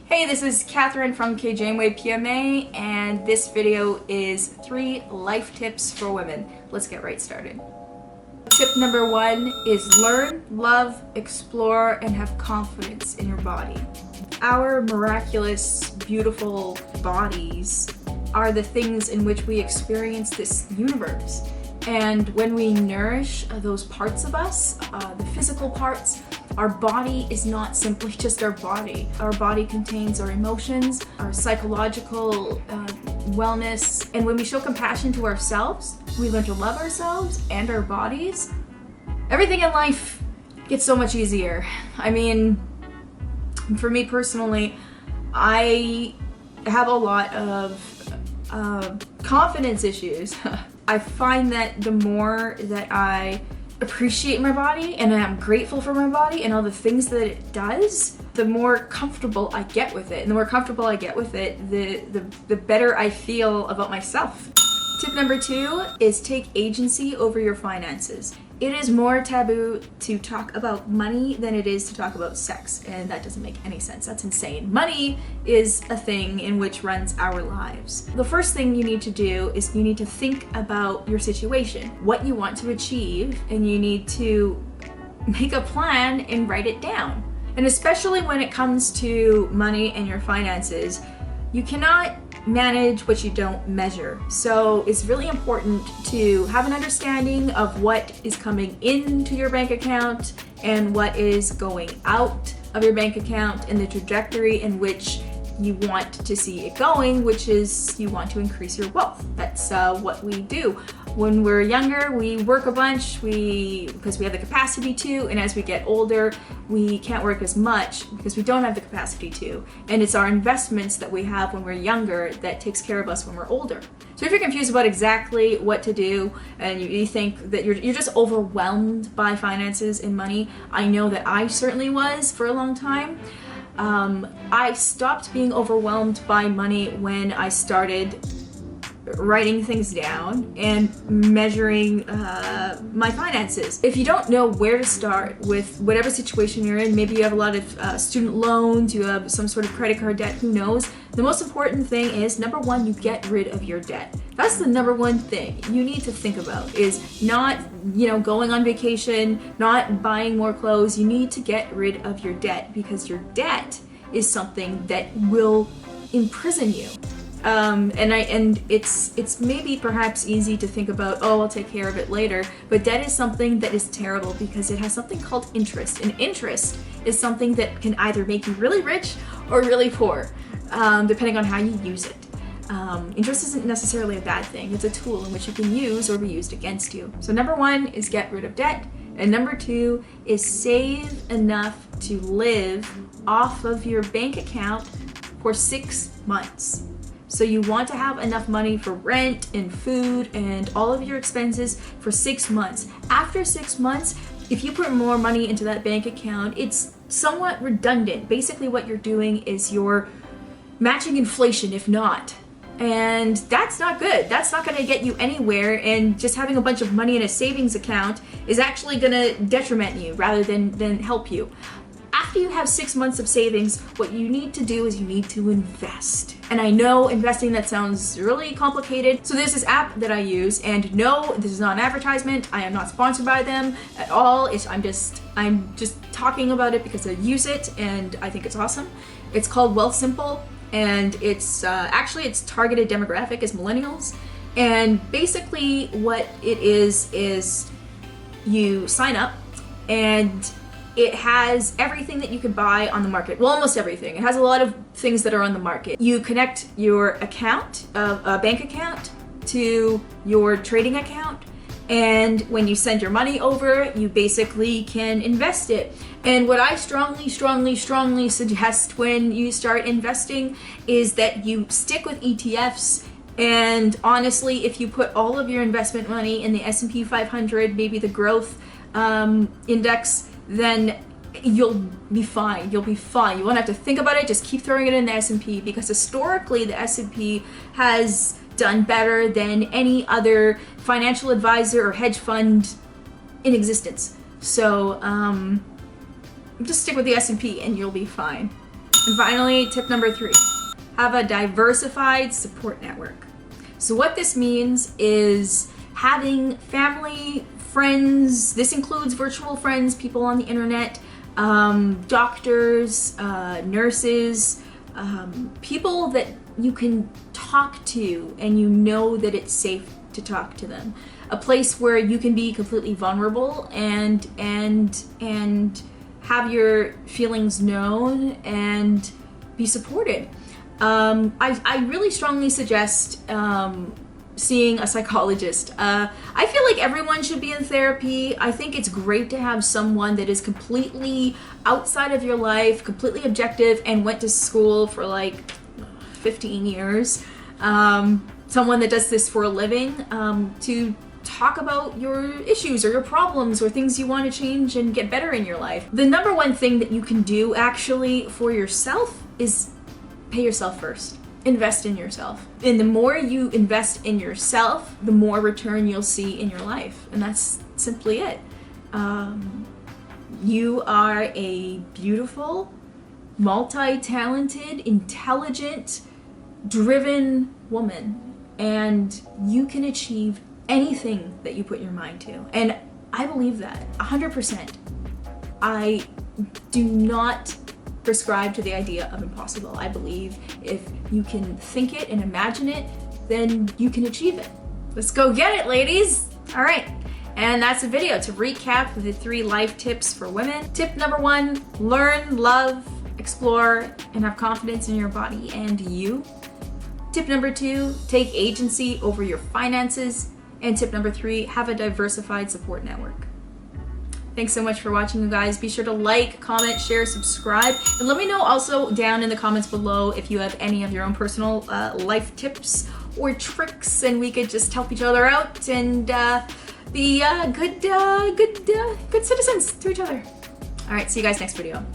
Hey, this is Catherine from K Janeway PMA, and this video is 3 life tips for women. Let's get right started. Tip number 1 is learn, love, explore, and have confidence in your body. Our miraculous, beautiful bodies are the things in which we experience this universe. And when we nourish those parts of us, the physical parts, our body is not simply just our body. Our body contains our emotions, our psychological wellness, and when we show compassion to ourselves, we learn to love ourselves and our bodies. Everything in life gets so much easier. I mean, for me personally, I have a lot of confidence issues. I find that the more that I appreciate my body and I'm grateful for my body and all the things that it does, the more comfortable I get with it. And the more comfortable I get with it, the better I feel about myself. Tip number 2 is take agency over your finances. It is more taboo to talk about money than it is to talk about sex, and that doesn't make any sense. That's insane. Money is a thing in which runs our lives. The first thing you need to do is you need to think about your situation, what you want to achieve, and you need to make a plan and write it down. And especially when it comes to money and your finances, you cannot manage what you don't measure. So it's really important to have an understanding of what is coming into your bank account and what is going out of your bank account and the trajectory in which you want to see it going, which is you want to increase your wealth. That's what we do. When we're younger, we work a bunch because we have the capacity to, and as we get older, we can't work as much because we don't have the capacity to. And it's our investments that we have when we're younger that takes care of us when we're older. So if you're confused about exactly what to do and you think that you're just overwhelmed by finances and money, I know that I certainly was for a long time. I stopped being overwhelmed by money when I started writing things down and measuring my finances. If you don't know where to start with whatever situation you're in, maybe you have a lot of student loans, you have some sort of credit card debt, who knows? The most important thing is, number 1, you get rid of your debt. That's the number 1 thing you need to think about, is not, going on vacation, not buying more clothes. You need to get rid of your debt because your debt is something that will imprison you. And it's maybe perhaps easy to think about, oh, I'll take care of it later, but debt is something that is terrible because it has something called interest, and interest is something that can either make you really rich or really poor, depending on how you use it. Interest isn't necessarily a bad thing. It's a tool in which you can use or be used against you. So number 1 is get rid of debt, and number 2 is save enough to live off of your bank account for 6 months. So you want to have enough money for rent and food and all of your expenses for 6 months. After 6 months, if you put more money into that bank account, it's somewhat redundant. Basically what you're doing is you're matching inflation, if not. And that's not good. That's not going to get you anywhere, and just having a bunch of money in a savings account is actually going to detriment you rather than help you. After you have 6 months of savings, what you need to do is you need to invest. And I know investing, that sounds really complicated. So there's this app that I use, and no, this is not an advertisement. I am not sponsored by them at all. I'm just talking about it because I use it and I think it's awesome. It's called Wealthsimple, and it's targeted demographic is millennials. And basically what it is you sign up, and it has everything that you could buy on the market. Well, almost everything. It has a lot of things that are on the market. You connect your account, a bank account, to your trading account, and when you send your money over, you basically can invest it. And what I strongly suggest when you start investing is that you stick with ETFs. And honestly, if you put all of your investment money in the S&P 500, maybe the growth index, then you'll be fine. You'll be fine. You won't have to think about it. Just keep throwing it in the S&P, because historically the S&P has done better than any other financial advisor or hedge fund in existence. So just stick with the S&P and you'll be fine. And finally, tip number 3, have a diversified support network. So what this means is having family, friends, this includes virtual friends, people on the internet, doctors, nurses, people that you can talk to and you know that it's safe to talk to them. A place where you can be completely vulnerable and have your feelings known and be supported. I really strongly suggest seeing a psychologist. I feel like everyone should be in therapy. I think it's great to have someone that is completely outside of your life, completely objective, and went to school for like 15 years. Someone that does this for a living, to talk about your issues or your problems or things you want to change and get better in your life. The number one thing that you can do actually for yourself is pay yourself first. Invest in yourself. And the more you invest in yourself, the more return you'll see in your life. And that's simply it. You are a beautiful, multi-talented, intelligent, driven woman. And you can achieve anything that you put your mind to. And I believe that 100%. I do not prescribe to the idea of impossible. I believe if you can think it and imagine it, then you can achieve it. Let's go get it, ladies. All right. And that's the video. To recap the 3 life tips for women. Tip number 1, learn, love, explore, and have confidence in your body and you. Tip number 2, take agency over your finances. And tip number 3, have a diversified support network. Thanks so much for watching, you guys. Be sure to like, comment, share, subscribe, and let me know also down in the comments below if you have any of your own personal life tips or tricks, and we could just help each other out and be good citizens to each other. All right, see you guys next video.